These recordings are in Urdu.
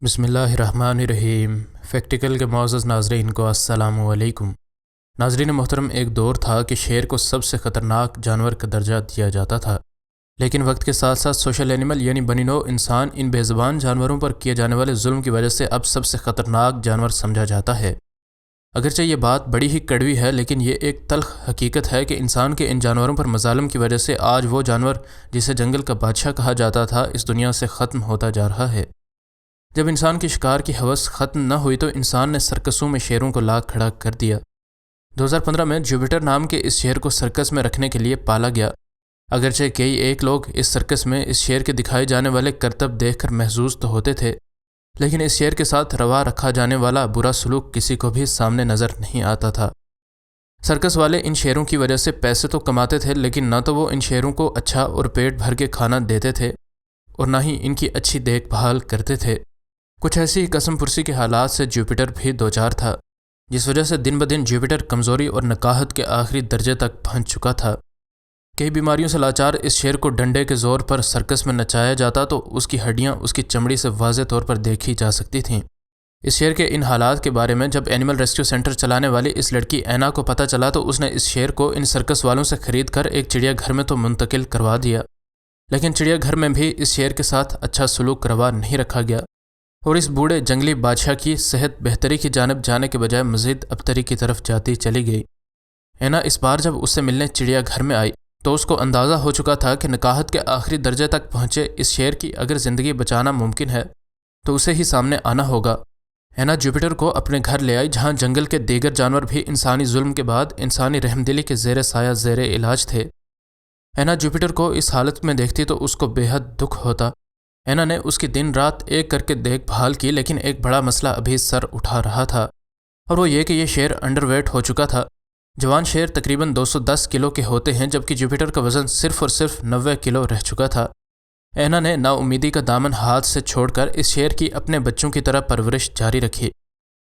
بسم اللہ الرحمن الرحیم۔ فیکٹیکل کے معزز ناظرین کو السلام علیکم۔ ناظرین محترم، ایک دور تھا کہ شیر کو سب سے خطرناک جانور کا درجہ دیا جاتا تھا، لیکن وقت کے ساتھ ساتھ سوشل اینیمل یعنی بنی نوع انسان ان بے زبان جانوروں پر کیے جانے والے ظلم کی وجہ سے اب سب سے خطرناک جانور سمجھا جاتا ہے۔ اگرچہ یہ بات بڑی ہی کڑوی ہے، لیکن یہ ایک تلخ حقیقت ہے کہ انسان کے ان جانوروں پر مظالم کی وجہ سے آج وہ جانور جسے جنگل کا بادشاہ کہا جاتا تھا اس دنیا سے ختم ہوتا جا رہا ہے۔ جب انسان کی شکار کی ہوس ختم نہ ہوئی تو انسان نے سرکسوں میں شیروں کو لا کھڑا کر دیا۔ 2015 میں جوپیٹر نام کے اس شیر کو سرکس میں رکھنے کے لیے پالا گیا۔ اگرچہ کئی ایک لوگ اس سرکس میں اس شیر کے دکھائے جانے والے کرتب دیکھ کر محظوظ تو ہوتے تھے، لیکن اس شیر کے ساتھ روا رکھا جانے والا برا سلوک کسی کو بھی سامنے نظر نہیں آتا تھا۔ سرکس والے ان شیروں کی وجہ سے پیسے تو کماتے تھے، لیکن نہ تو وہ ان شیروں کو اچھا اور پیٹ بھر کے کھانا دیتے تھے اور نہ ہی ان کی اچھی دیکھ بھال کرتے تھے۔ کچھ ایسی قسم پرسی کے حالات سے جوپیٹر بھی دوچار تھا، جس وجہ سے دن بدن جوپیٹر کمزوری اور نکاہت کے آخری درجے تک پہنچ چکا تھا۔ کئی بیماریوں سے لاچار اس شیر کو ڈنڈے کے زور پر سرکس میں نچایا جاتا تو اس کی ہڈیاں اس کی چمڑی سے واضح طور پر دیکھی جا سکتی تھیں۔ اس شیر کے ان حالات کے بارے میں جب اینیمل ریسکیو سینٹر چلانے والی اس لڑکی اینا کو پتہ چلا تو اس نے اس شیر کو ان سرکس والوں سے خرید کر ایک چڑیا گھر میں تو منتقل کروا دیا، لیکن چڑیا گھر میں بھی اس شیر کے ساتھ اچھا سلوک روا نہیں رکھا گیا اور اس بوڑھے جنگلی بادشاہ کی صحت بہتری کی جانب جانے کے بجائے مزید ابتری کی طرف جاتی چلی گئی۔ اینا اس بار جب اس سے ملنے چڑیا گھر میں آئی تو اس کو اندازہ ہو چکا تھا کہ نکاہت کے آخری درجے تک پہنچے اس شیر کی اگر زندگی بچانا ممکن ہے تو اسے ہی سامنے آنا ہوگا۔ اینا جوپیٹر کو اپنے گھر لے آئی، جہاں جنگل کے دیگر جانور بھی انسانی ظلم کے بعد انسانی رحمدلی کے زیر سایہ زیر علاج تھے۔ اینا جوپیٹر کو اس حالت میں دیکھتی تو اس کو بے حد دکھ ہوتا۔ اینا نے اس کی دن رات ایک کر کے دیکھ بھال کی، لیکن ایک بڑا مسئلہ ابھی سر اٹھا رہا تھا، اور وہ یہ کہ یہ شیر انڈر ویٹ ہو چکا تھا۔ جوان شیر تقریباً 210 کلو کے ہوتے ہیں، جبکہ جوپیٹر کا وزن صرف اور صرف 90 کلو رہ چکا تھا۔ اینا نے نا امیدی کا دامن ہاتھ سے چھوڑ کر اس شیر کی اپنے بچوں کی طرح پرورش جاری رکھی۔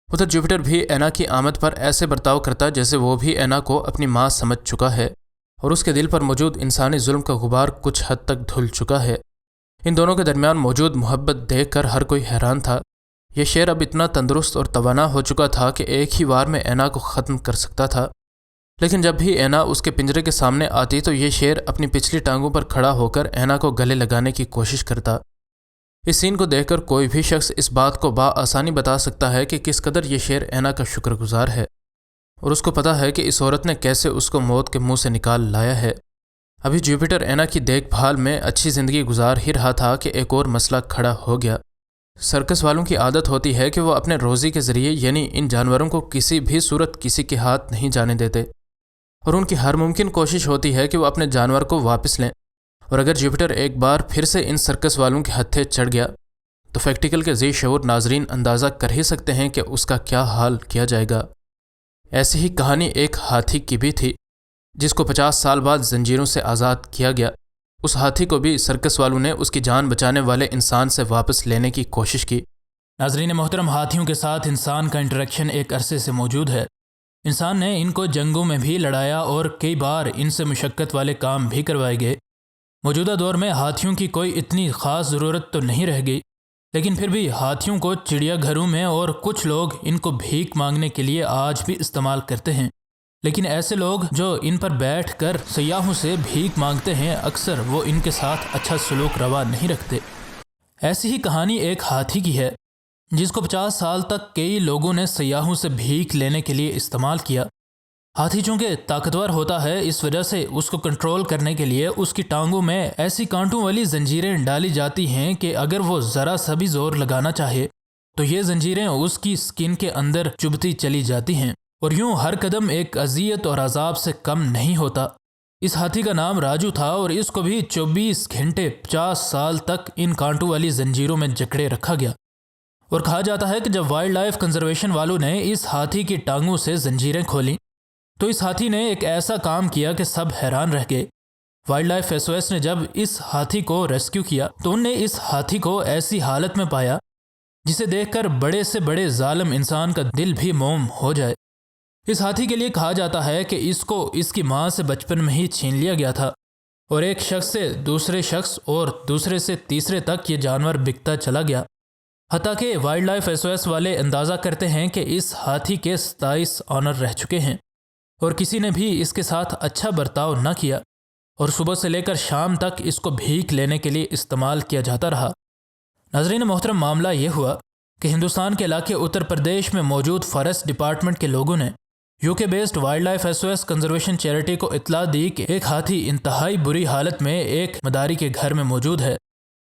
ادھر جوپیٹر بھی اینا کی آمد پر ایسے برتاؤ کرتا جیسے وہ بھی اینا کو اپنی ماں سمجھ چکا ہے اور اس کے دل پر موجود انسانی ظلم کا غبار کچھ حد تک دھل چکا ہے۔ ان دونوں کے درمیان موجود محبت دیکھ کر ہر کوئی حیران تھا۔ یہ شیر اب اتنا تندرست اور توانا ہو چکا تھا کہ ایک ہی وار میں اینا کو ختم کر سکتا تھا، لیکن جب بھی اینا اس کے پنجرے کے سامنے آتی تو یہ شیر اپنی پچھلی ٹانگوں پر کھڑا ہو کر اینا کو گلے لگانے کی کوشش کرتا۔ اس سین کو دیکھ کر کوئی بھی شخص اس بات کو بآسانی بتا سکتا ہے کہ کس قدر یہ شیر اینا کا شکر گزار ہے، اور اس کو پتہ ہے کہ اس عورت نے کیسے اس کو موت کے منہ سے نکال لایا ہے۔ ابھی جوپیٹر اینا کی دیکھ بھال میں اچھی زندگی گزار ہی رہا تھا کہ ایک اور مسئلہ کھڑا ہو گیا۔ سرکس والوں کی عادت ہوتی ہے کہ وہ اپنے روزی کے ذریعے یعنی ان جانوروں کو کسی بھی صورت کسی کے ہاتھ نہیں جانے دیتے، اور ان کی ہر ممکن کوشش ہوتی ہے کہ وہ اپنے جانور کو واپس لیں۔ اور اگر جوپیٹر ایک بار پھر سے ان سرکس والوں کے ہتھے چڑھ گیا تو فیکٹیکل کے ذی شعور ناظرین اندازہ کر ہی سکتے ہیں کہ اس کا کیا حال کیا جائے گا۔ ایسی ہی کہانی ایک ہاتھی کی بھی تھی، جس کو 50 سال بعد زنجیروں سے آزاد کیا گیا۔ اس ہاتھی کو بھی سرکس والوں نے اس کی جان بچانے والے انسان سے واپس لینے کی کوشش کی۔ ناظرین محترم، ہاتھیوں کے ساتھ انسان کا انٹریکشن ایک عرصے سے موجود ہے۔ انسان نے ان کو جنگوں میں بھی لڑایا اور کئی بار ان سے مشقت والے کام بھی کروائے گئے۔ موجودہ دور میں ہاتھیوں کی کوئی اتنی خاص ضرورت تو نہیں رہ گئی، لیکن پھر بھی ہاتھیوں کو چڑیا گھروں میں اور کچھ لوگ ان کو بھیک مانگنے کے لیے آج بھی استعمال کرتے ہیں۔ لیکن ایسے لوگ جو ان پر بیٹھ کر سیاحوں سے بھیک مانگتے ہیں، اکثر وہ ان کے ساتھ اچھا سلوک روا نہیں رکھتے۔ ایسی ہی کہانی ایک ہاتھی کی ہے، جس کو 50 سال تک کئی لوگوں نے سیاحوں سے بھیک لینے کے لیے استعمال کیا۔ ہاتھی چونکہ طاقتور ہوتا ہے، اس وجہ سے اس کو کنٹرول کرنے کے لیے اس کی ٹانگوں میں ایسی کانٹوں والی زنجیریں ڈالی جاتی ہیں کہ اگر وہ ذرا سا بھی زور لگانا چاہے تو یہ زنجیریں اس کی سکن کے اندر چبھتی چلی جاتی ہیں، اور یوں ہر قدم ایک اذیت اور عذاب سے کم نہیں ہوتا۔ اس ہاتھی کا نام راجو تھا، اور اس کو بھی 24 گھنٹے 50 سال تک ان کانٹوں والی زنجیروں میں جکڑے رکھا گیا۔ اور کہا جاتا ہے کہ جب وائلڈ لائف کنزرویشن والوں نے اس ہاتھی کی ٹانگوں سے زنجیریں کھولیں تو اس ہاتھی نے ایک ایسا کام کیا کہ سب حیران رہ گئے۔ وائلڈ لائف SOS نے جب اس ہاتھی کو ریسکیو کیا تو ان نے اس ہاتھی کو ایسی حالت میں پایا جسے دیکھ کر بڑے سے بڑے ظالم انسان کا دل بھی موم ہو جائے۔ اس ہاتھی کے لیے کہا جاتا ہے کہ اس کو اس کی ماں سے بچپن میں ہی چھین لیا گیا تھا، اور ایک شخص سے دوسرے شخص اور دوسرے سے تیسرے تک یہ جانور بکتا چلا گیا۔ حتیٰ کہ وائلڈ لائف SOS والے اندازہ کرتے ہیں کہ اس ہاتھی کے 27 آنر رہ چکے ہیں اور کسی نے بھی اس کے ساتھ اچھا برتاؤ نہ کیا اور صبح سے لے کر شام تک اس کو بھیک لینے کے لیے استعمال کیا جاتا رہا۔ ناظرین محترم، معاملہ یہ ہوا کہ ہندوستان کے علاقے اتر پردیش میں موجود فارسٹ ڈپارٹمنٹ کے لوگوں نے UK based wildlife SOS conservation charity کو اطلاع دی کہ ایک ہاتھی انتہائی بری حالت میں ایک مداری کے گھر میں موجود ہے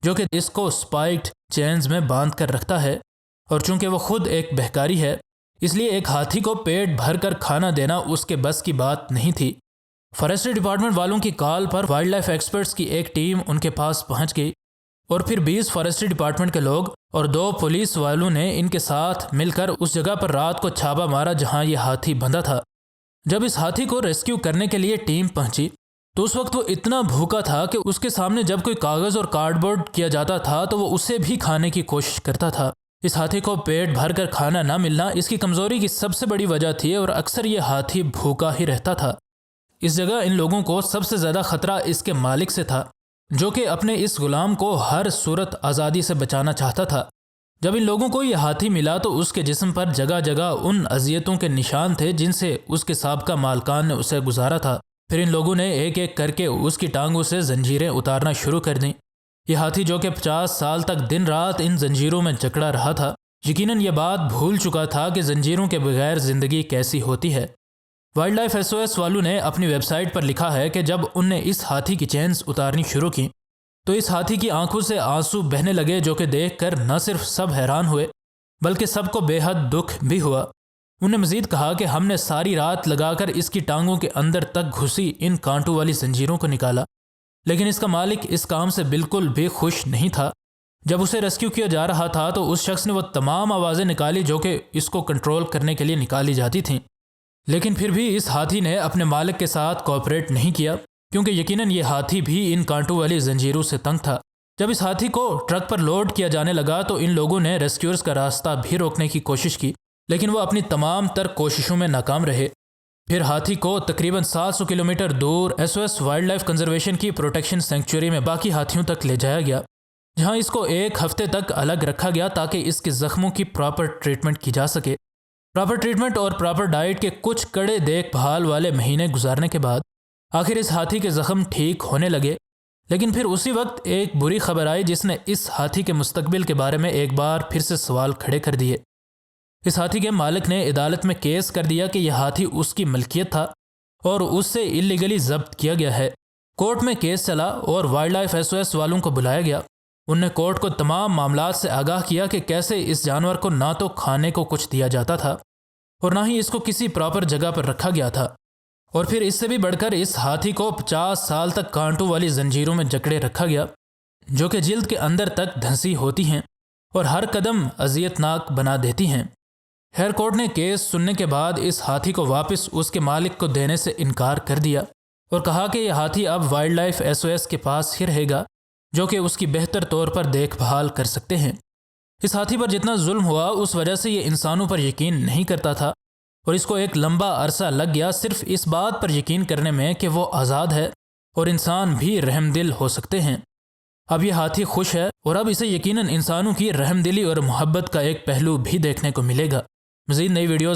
جو کہ اس کو سپائکڈ چینز میں باندھ کر رکھتا ہے، اور چونکہ وہ خود ایک بہکاری ہے اس لیے ایک ہاتھی کو پیٹ بھر کر کھانا دینا اس کے بس کی بات نہیں تھی۔ فارسٹری ڈپارٹمنٹ والوں کی کال پر وائلڈ لائف ایکسپرٹس کی ایک ٹیم ان کے پاس پہنچ گئی اور پھر 20 فارسٹری ڈپارٹمنٹ کے لوگ اور 2 پولیس والوں نے ان کے ساتھ مل کر اس جگہ پر رات کو چھاپا مارا جہاں یہ ہاتھی بندھا تھا۔ جب اس ہاتھی کو ریسکیو کرنے کے لیے ٹیم پہنچی تو اس وقت وہ اتنا بھوکا تھا کہ اس کے سامنے جب کوئی کاغذ اور کارڈ بورڈ کیا جاتا تھا تو وہ اسے بھی کھانے کی کوشش کرتا تھا۔ اس ہاتھی کو پیٹ بھر کر کھانا نہ ملنا اس کی کمزوری کی سب سے بڑی وجہ تھی اور اکثر یہ ہاتھی بھوکا ہی رہتا تھا۔ اس جگہ ان لوگوں کو سب سے زیادہ خطرہ اس کے مالک سے تھا جو کہ اپنے اس غلام کو ہر صورت آزادی سے بچانا چاہتا تھا۔ جب ان لوگوں کو یہ ہاتھی ملا تو اس کے جسم پر جگہ جگہ ان اذیتوں کے نشان تھے جن سے اس کے سابقہ مالکان نے اسے گزارا تھا۔ پھر ان لوگوں نے ایک ایک کر کے اس کی ٹانگوں سے زنجیریں اتارنا شروع کر دیں۔ یہ ہاتھی جو کہ 50 سال تک دن رات ان زنجیروں میں جکڑا رہا تھا یقیناً یہ بات بھول چکا تھا کہ زنجیروں کے بغیر زندگی کیسی ہوتی ہے۔ وائلڈ لائف SOS والوں نے اپنی ویب سائٹ پر لکھا ہے کہ جب ان نے اس ہاتھی کی چینز اتارنی شروع کی تو اس ہاتھی کی آنکھوں سے آنسو بہنے لگے جو کہ دیکھ کر نہ صرف سب حیران ہوئے بلکہ سب کو بے حد دکھ بھی ہوا۔ انہوں نے مزید کہا کہ ہم نے ساری رات لگا کر اس کی ٹانگوں کے اندر تک گھسی ان کانٹوں والی زنجیروں کو نکالا، لیکن اس کا مالک اس کام سے بالکل بھی خوش نہیں تھا۔ جب اسے ریسکیو کیا جا رہا تھا تو اس شخص نے وہ تمام آوازیں نکالی جو کہ اس کو کنٹرول کرنے کے لیے نکالی جاتی تھیں، لیکن پھر بھی اس ہاتھی نے اپنے مالک کے ساتھ کوآپریٹ نہیں کیا کیونکہ یقیناً یہ ہاتھی بھی ان کانٹوں والی زنجیروں سے تنگ تھا۔ جب اس ہاتھی کو ٹرک پر لوڈ کیا جانے لگا تو ان لوگوں نے ریسکیورز کا راستہ بھی روکنے کی کوشش کی لیکن وہ اپنی تمام تر کوششوں میں ناکام رہے۔ پھر ہاتھی کو تقریباً 700 کلومیٹر دور SOS وائلڈ لائف کنزرویشن کی پروٹیکشن سینکچوری میں باقی ہاتھیوں تک لے جایا گیا جہاں اس کو 1 ہفتے تک الگ رکھا گیا تاکہ اس کے زخموں کی پراپر ٹریٹمنٹ کی جا سکے۔ پراپر ٹریٹمنٹ اور پراپر ڈائٹ کے کچھ کڑے دیکھ بھال والے مہینے گزارنے کے بعد آخر اس ہاتھی کے زخم ٹھیک ہونے لگے، لیکن پھر اسی وقت ایک بری خبر آئی جس نے اس ہاتھی کے مستقبل کے بارے میں ایک بار پھر سے سوال کھڑے کر دیے۔ اس ہاتھی کے مالک نے عدالت میں کیس کر دیا کہ یہ ہاتھی اس کی ملکیت تھا اور اس سے اللیگلی ضبط کیا گیا ہے۔ کورٹ میں کیس چلا اور وائلڈ لائف SOS والوں کو بلایا گیا۔ انہوں نے کورٹ کو تمام معاملات سے آگاہ کیا کہ کیسے اس جانور کو نہ تو کھانے کو کچھ دیا جاتا تھا اور نہ ہی اس کو کسی پراپر جگہ پر رکھا گیا تھا، اور پھر اس سے بھی بڑھ کر اس ہاتھی کو 50 سال تک کانٹوں والی زنجیروں میں جکڑے رکھا گیا جو کہ جلد کے اندر تک دھنسی ہوتی ہیں اور ہر قدم اذیت ناک بنا دیتی ہیں۔ خیر کورٹ نے کیس سننے کے بعد اس ہاتھی کو واپس اس کے مالک کو دینے سے انکار کر دیا اور کہا کہ یہ ہاتھی اب وائلڈ لائف SOS کے پاس ہی رہے گا جو کہ اس کی بہتر طور پر دیکھ بھال کر سکتے ہیں۔ اس ہاتھی پر جتنا ظلم ہوا اس وجہ سے یہ انسانوں پر یقین نہیں کرتا تھا اور اس کو ایک لمبا عرصہ لگ گیا صرف اس بات پر یقین کرنے میں کہ وہ آزاد ہے اور انسان بھی رحم دل ہو سکتے ہیں۔ اب یہ ہاتھی خوش ہے اور اب اسے یقیناً انسانوں کی رحم دلی اور محبت کا ایک پہلو بھی دیکھنے کو ملے گا۔ مزید نئی ویڈیوز